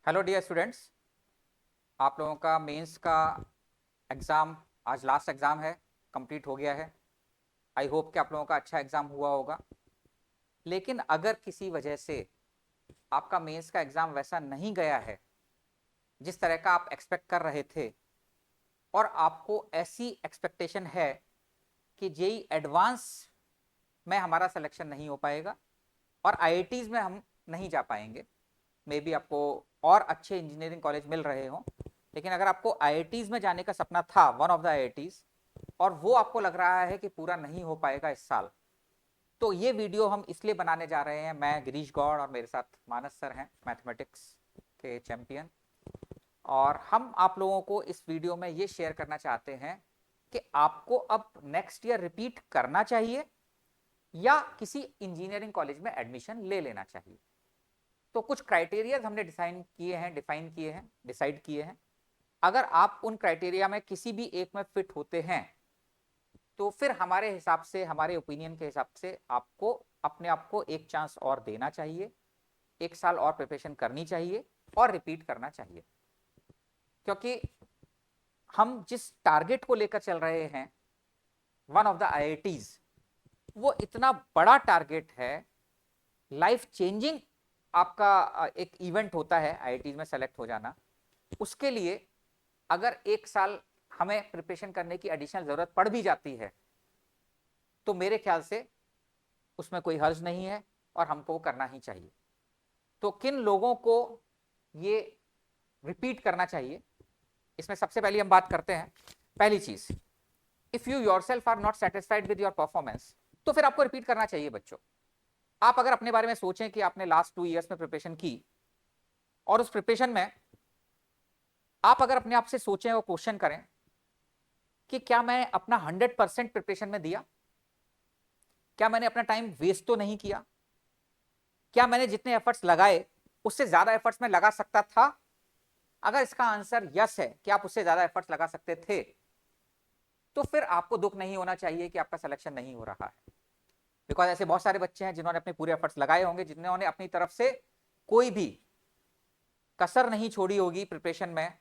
Hello dear students, आप लोगों का मेंस का एग्ज़ाम आज लास्ट एग्ज़ाम है, कंप्लीट हो गया है। आई होप कि आप लोगों का अच्छा एग्ज़ाम हुआ होगा। लेकिन अगर किसी वजह से आपका मेंस का एग्ज़ाम वैसा नहीं गया है जिस तरह का आप एक्सपेक्ट कर रहे थे, और आपको ऐसी एक्सपेक्टेशन है कि जेई एडवांस में हमारा सिलेक्शन नहीं हो पाएगा और आईआईटीज़ में हम नहीं जा पाएंगे, मे बी आपको और अच्छे इंजीनियरिंग कॉलेज मिल रहे हों, लेकिन अगर आपको आईआईटीज़ में जाने का सपना था, वन ऑफ द आईआईटीज़, और वो आपको लग रहा है कि पूरा नहीं हो पाएगा इस साल, तो ये वीडियो हम इसलिए बनाने जा रहे हैं। मैं गिरीश गौड़ और मेरे साथ मानस सर हैं, मैथमेटिक्स के चैंपियन, और हम आप लोगों को इस वीडियो में ये शेयर करना चाहते हैं कि आपको अब नेक्स्ट ईयर रिपीट करना चाहिए या किसी इंजीनियरिंग कॉलेज में एडमिशन ले लेना चाहिए। तो कुछ क्राइटेरिया हमने डिसाइड किए हैं। अगर आप उन क्राइटेरिया में किसी भी एक में फिट होते हैं तो फिर हमारे हिसाब से, हमारे ओपिनियन के हिसाब से, आपको अपने आप को एक चांस और देना चाहिए, एक साल और प्रिपरेशन करनी चाहिए और रिपीट करना चाहिए। क्योंकि हम जिस टारगेट को लेकर चल रहे हैं, वन ऑफ द आईआईटीज, वो इतना बड़ा टारगेट है, लाइफ चेंजिंग आपका एक इवेंट होता है आईआईटीज में सेलेक्ट हो जाना। उसके लिए अगर एक साल हमें प्रिपरेशन करने की एडिशनल जरूरत पड़ भी जाती है तो मेरे ख्याल से उसमें कोई हर्ज नहीं है और हमको वो करना ही चाहिए। तो किन लोगों को ये रिपीट करना चाहिए, इसमें सबसे पहले हम बात करते हैं। पहली चीज, if you yourself are not satisfied with your performance, तो फिर आपको रिपीट करना चाहिए बच्चों। आप अगर अपने बारे में सोचें कि आपने लास्ट 2 इयर्स में प्रिपरेशन की और उस प्रिपरेशन में आप अगर अपने आप से सोचें और क्वेश्चन करें कि क्या मैं अपना 100% प्रिपरेशन में दिया, क्या मैंने अपना टाइम वेस्ट तो नहीं किया, क्या मैंने जितने एफर्ट्स लगाए उससे ज्यादा एफर्ट्स में लगा सकता था। अगर इसका आंसर यस है कि आप उससे ज्यादा एफर्ट्स लगा सकते थे, तो फिर आपको दुख नहीं होना चाहिए कि आपका सिलेक्शन नहीं हो रहा है। बिकॉज ऐसे बहुत सारे बच्चे हैं जिन्होंने अपने पूरे एफर्ट्स लगाए होंगे, जिन्होंने अपनी तरफ से कोई भी कसर नहीं छोड़ी होगी प्रिपरेशन में,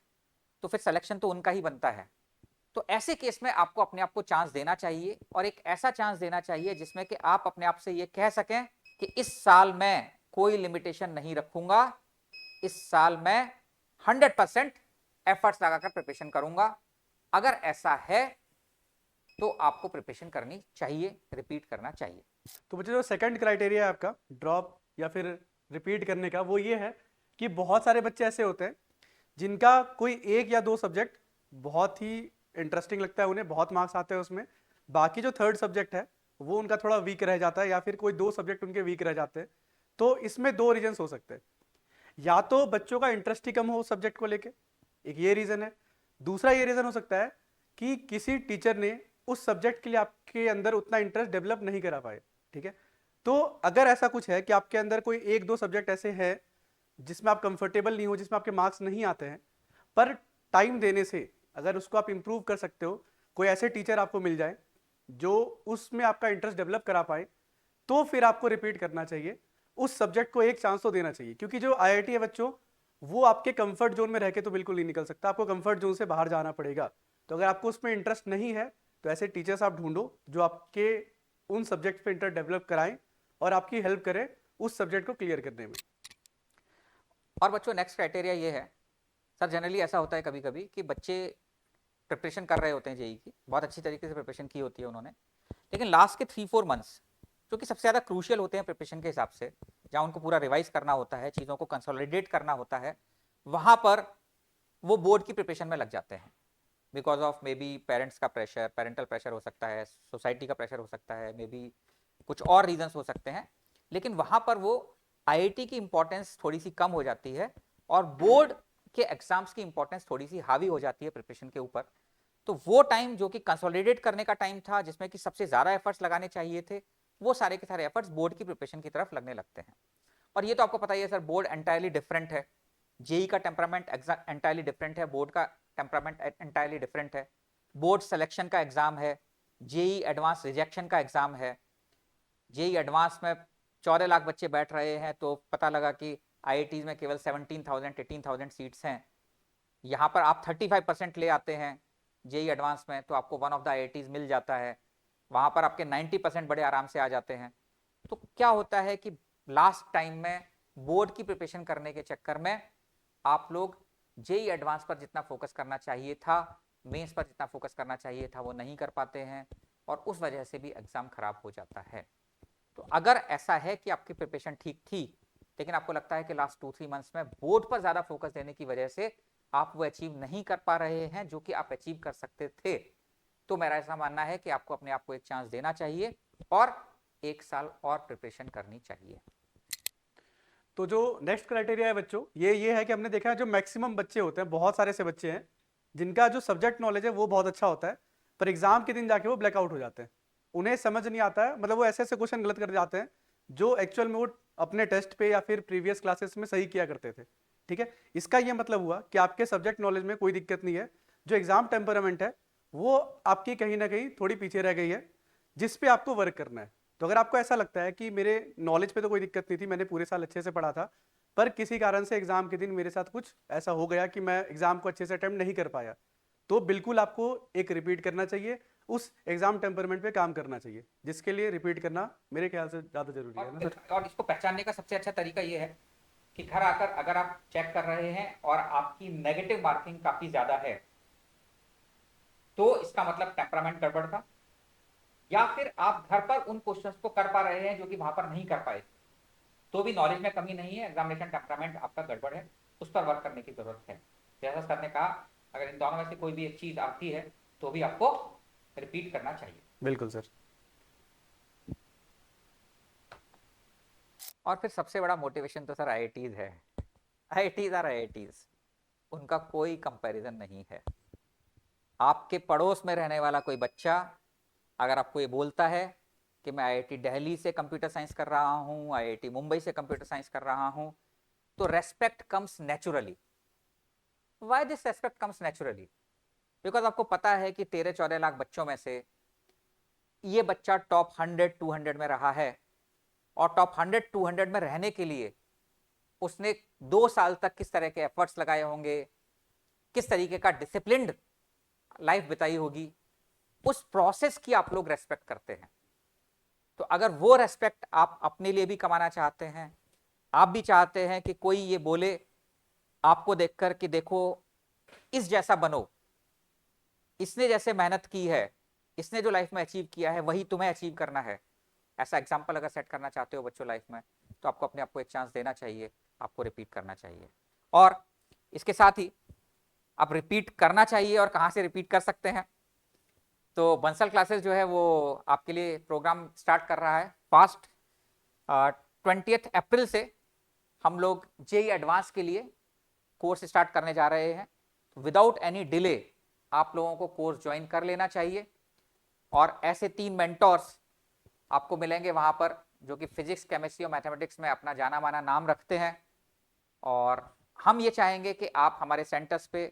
तो फिर सिलेक्शन तो उनका ही बनता है। तो ऐसे केस में आपको अपने आप को चांस देना चाहिए, और एक ऐसा चांस देना चाहिए जिसमें कि आप अपने आप से ये कह सकें कि इस साल मैं कोई लिमिटेशन नहीं रखूंगा, इस साल मैं 100% एफर्ट्स लगाकर प्रिपरेशन करूंगा। अगर ऐसा है तो आपको प्रिपरेशन करनी चाहिए, रिपीट करना चाहिए। तो बच्चे, जो सेकंड क्राइटेरिया है आपका ड्रॉप या फिर रिपीट करने का, वो ये है कि बहुत सारे बच्चे ऐसे होते हैं जिनका कोई एक या दो सब्जेक्ट बहुत ही इंटरेस्टिंग लगता है, उन्हें बहुत मार्क्स आते हैं उसमें, बाकी जो थर्ड सब्जेक्ट है वो उनका थोड़ा वीक रह जाता है, या फिर कोई दो सब्जेक्ट उनके वीक रह जाते हैं। तो इसमें दो रीजंस हो सकते हैं। या तो बच्चों का इंटरेस्ट ही कम हो उस सब्जेक्ट को लेके, एक ये रीजन है। दूसरा ये रीजन हो सकता है कि किसी टीचर ने उस सब्जेक्ट के लिए आपके अंदर उतना इंटरेस्ट डेवलप नहीं करा पाए। ठीक है, तो अगर ऐसा कुछ है कि आपके अंदर कोई एक दो सब्जेक्ट ऐसे हैं जिसमें आप कंफर्टेबल नहीं हो, जिसमें आपके मार्क्स नहीं आते हैं, पर टाइम देने से अगर उसको आप इंप्रूव कर सकते हो, कोई ऐसे टीचर आपको मिल जाए जो उसमें आपका इंटरेस्ट डेवलप करा पाए, तो फिर आपको रिपीट करना चाहिए। उस सब्जेक्ट को एक चांस तो देना चाहिए, क्योंकि जो आईआईटी है बच्चों, वो आपके कंफर्ट जोन में रह के तो बिल्कुल नहीं निकल सकता, आपको कंफर्ट जोन से बाहर जाना पड़ेगा। तो अगर आपको उसमें इंटरेस्ट नहीं है तो ऐसे टीचर्स आप ढूंढो जो आपके उन सब्जेक्ट पे इंटरेस्ट डेवलप कराएं और आपकी हेल्प करें उस सब्जेक्ट को क्लियर करने में। और बच्चों, नेक्स्ट क्राइटेरिया ये है, सर जनरली ऐसा होता है कभी कभी कि बच्चे प्रिपरेशन कर रहे होते हैं जेई की, बहुत अच्छी तरीके से प्रिपरेशन की होती है उन्होंने, लेकिन लास्ट के 3-4 मंथ्स जो कि सबसे ज़्यादा क्रूशियल होते हैं प्रिपरेशन के हिसाब से, जहाँ उनको पूरा रिवाइज करना होता है, चीज़ों को कंसोलिडेट करना होता है, वहाँ पर वो बोर्ड की प्रिपरेशन में लग जाते हैं। Because of may be parents का प्रेशर, पेरेंटल प्रेशर हो सकता है, सोसाइटी का प्रेशर हो सकता है, मे बी कुछ और रीजंस हो सकते हैं, लेकिन वहाँ पर वो आईआईटी की इंपॉर्टेंस थोड़ी सी कम हो जाती है और बोर्ड के एग्जाम्स की इंपॉर्टेंस थोड़ी सी हावी हो जाती है प्रिपरेशन के ऊपर। तो वो टाइम जो कि कंसोलिडेट करने का टाइम था, जिसमें कि सबसे ज़्यादा एफर्ट्स लगाने चाहिए थे, वो सारे के सारे एफर्ट्स बोर्ड की प्रिपरेशन की तरफ लगने लगते हैं। और ये तो आपको पता ही है सर, बोर्ड एंटायरली डिफरेंट है, जेई का टेम्परामेंट एंटायरली डिफरेंट है, बोर्ड का टेम्परामेंट एंटायरली डिफरेंट है। बोर्ड सिलेक्शन का एग्जाम है, जेई एडवांस रिजेक्शन का एग्जाम है। जेई एडवांस में 14 लाख बच्चे बैठ रहे हैं, तो पता लगा कि IITs में केवल 17,000 18,000 सीट्स हैं, यहाँ पर आप 35% ले आते हैं जेई एडवांस में तो आपको वन ऑफ द IITs मिल जाता है, वहाँ पर आपके 90% बड़े आराम से आ जाते हैं। तो क्या होता है कि लास्ट टाइम में बोर्ड की प्रिपरेशन करने के चक्कर में आप लोग जेई एडवांस पर जितना फोकस करना चाहिए था, मेंस पर जितना फोकस करना चाहिए था, वो नहीं कर पाते हैं और उस वजह से भी एग्जाम खराब हो जाता है। तो अगर ऐसा है कि आपकी प्रिपरेशन ठीक थी लेकिन आपको लगता है कि लास्ट 2-3 मंथ्स में बोर्ड पर ज्यादा फोकस देने की वजह से आप वो अचीव नहीं कर पा रहे हैं जो कि आप अचीव कर सकते थे, तो मेरा ऐसा मानना है कि आपको अपने आप को एक चांस देना चाहिए और 1 साल और प्रिपरेशन करनी चाहिए। तो जो नेक्स्ट क्राइटेरिया है बच्चों, ये है कि हमने देखा है जो मैक्सिमम बच्चे होते हैं, बहुत सारे से बच्चे हैं जिनका जो सब्जेक्ट नॉलेज है वो बहुत अच्छा होता है, पर एग्जाम के दिन जाके वो ब्लैकआउट हो जाते हैं, उन्हें समझ नहीं आता है, मतलब वो ऐसे ऐसे क्वेश्चन गलत कर जाते हैं जो एक्चुअल में वो अपने टेस्ट पे या फिर प्रीवियस क्लासेस में सही किया करते थे। ठीक है, इसका ये मतलब हुआ कि आपके सब्जेक्ट नॉलेज में कोई दिक्कत नहीं है, जो एग्जाम टेम्परामेंट है वो आपकी कहीं ना कहीं थोड़ी पीछे रह गई है, जिस पे आपको वर्क करना है। तो अगर आपको ऐसा लगता है कि मेरे नॉलेज पे तो कोई दिक्कत नहीं थी, मैंने पूरे साल अच्छे से पढ़ा था, पर किसी कारण से एग्जाम के दिन मेरे साथ कुछ ऐसा हो गया कि मैं एग्जाम को अच्छे से अटेम्प्ट नहीं कर पाया, तो बिल्कुल आपको एक रिपीट करना चाहिए, उस एग्जाम टेम्परमेंट पे काम करना चाहिए, जिसके लिए रिपीट करना मेरे ख्याल से ज्यादा जरूरी है ना सर। और इसको पहचानने का सबसे अच्छा तरीका ये है कि घर आकर अगर आप चेक कर रहे हैं और आपकी नेगेटिव मार्किंग काफी ज्यादा है तो इसका मतलब टेम्परामेंट गड़बड़ था, या फिर आप घर पर उन क्वेश्चंस को कर पा रहे हैं जो कि वहां पर नहीं कर पाए, तो भी नॉलेज में कमी नहीं है, एग्जामिनेशन टेम्परामेंट आपका गड़बड़ है, उस पर वर्क करने की जरूरत है। जैसा सर ने कहा, अगर इन दोनों में से कोई भी एक चीज आती है तो भी आपको रिपीट करना चाहिए। बिल्कुल सर। और फिर सबसे बड़ा मोटिवेशन तो सर IITs है। IITs उनका कोई कंपैरिजन नहीं है। आपके पड़ोस में रहने वाला कोई बच्चा अगर आपको ये बोलता है कि मैं IIT दिल्ली से कंप्यूटर साइंस कर रहा हूँ, IIT मुंबई से कंप्यूटर साइंस कर रहा हूँ, तो respect comes naturally. Why this respect comes naturally? Because आपको पता है कि 13-14 लाख बच्चों में से ये बच्चा टॉप 100-200 में रहा है और टॉप 100-200 में रहने के लिए उसने 2 साल तक किस तरह के एफर्ट्स लगाए होंगे, किस तरीके का डिसिप्लिन्ड लाइफ बिताई होगी, उस प्रोसेस की आप लोग रेस्पेक्ट करते हैं। तो अगर वो रेस्पेक्ट आप अपने लिए भी कमाना चाहते हैं, आप भी चाहते हैं कि कोई ये बोले आपको देखकर कि देखो इस जैसा बनो, इसने जैसे मेहनत की है, इसने जो लाइफ में अचीव किया है वही तुम्हें अचीव करना है, ऐसा एग्जाम्पल अगर सेट करना चाहते हो बच्चों लाइफ में, तो आपको अपने आप को एक चांस देना चाहिए, आपको रिपीट करना चाहिए। और इसके साथ ही आप रिपीट करना चाहिए और कहाँ से रिपीट कर सकते हैं, तो बंसल क्लासेस जो है वो आपके लिए प्रोग्राम स्टार्ट कर रहा है फास्ट। 20 अप्रैल से हम लोग जेई एडवांस के लिए कोर्स स्टार्ट करने जा रहे हैं। विदाउट एनी डिले आप लोगों को कोर्स ज्वाइन कर लेना चाहिए और ऐसे 3 मेंटोर्स आपको मिलेंगे वहां पर जो कि फिजिक्स, केमिस्ट्री और मैथमेटिक्स में अपना जाना माना नाम रखते हैं। और हम ये चाहेंगे कि आप हमारे सेंटर्स पे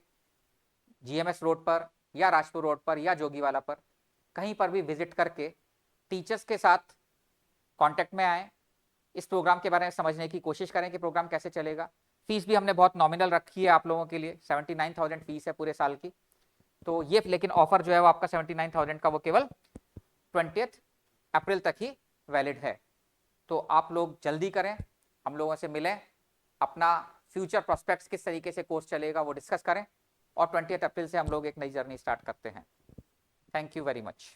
GMS रोड पर या राजपुर रोड पर या जोगीवाला पर कहीं पर भी विजिट करके टीचर्स के साथ कांटेक्ट में आएँ, इस प्रोग्राम के बारे में समझने की कोशिश करें कि प्रोग्राम कैसे चलेगा। फीस भी हमने बहुत नॉमिनल रखी है आप लोगों के लिए, 79,000 फीस है पूरे साल की। तो ये लेकिन ऑफर जो है वो आपका 79,000 का वो केवल 20 अप्रैल तक ही वैलिड है। तो आप लोग जल्दी करें, हम लोगों से मिलें, अपना फ्यूचर प्रोस्पेक्ट्स किस तरीके से कोर्स चलेगा वो डिस्कस करें और 20 अप्रैल से हम लोग एक नई जर्नी स्टार्ट करते हैं। Thank you very much.